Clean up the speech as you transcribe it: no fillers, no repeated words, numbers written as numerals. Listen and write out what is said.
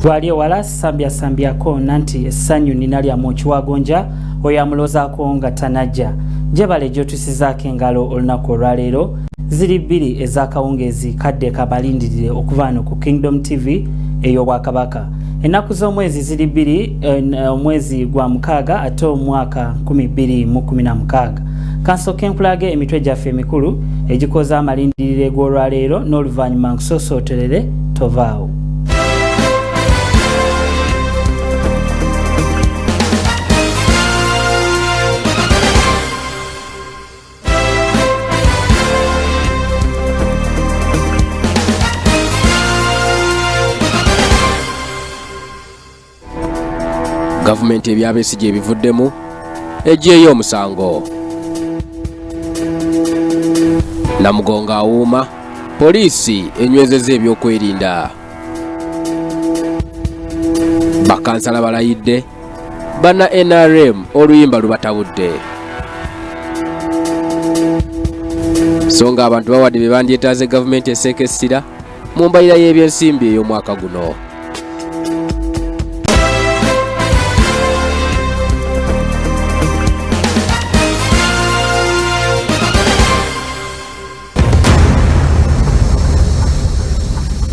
Wali wala sambyako nanti essanyu nina lya mu kiwagonja oyo amulozaako nga tanajja. Jebale gyotusizaako engalo olunaku olwaleero ziri bbiri ez'akawungeezi kadde kabalindirire okuva wano ku Kingdom TV ey'Obwakabaka. Ennaku z'omwezi ziri bbiri, omwezi gwa mukaaga ate omwaka 2016. Kansooke nkulage emitwe gyaffe emikulu egikoza amalindirire g'olwaleero n'oluvannyuma nkusosooterere tovaawo. Gavumenti ebyabesigye ebivuddemu eggyeyo omusango. Namugonga awuuma, poliisi enywezezza ebyokwerinda. Bakansala balayidde, banna NRM oluyimba lubatabudde. So nga abantu bawadde bye bandyetaaze gavumenti eseekesira mu mbalira y'ebyensimbi ey'omwaka guno.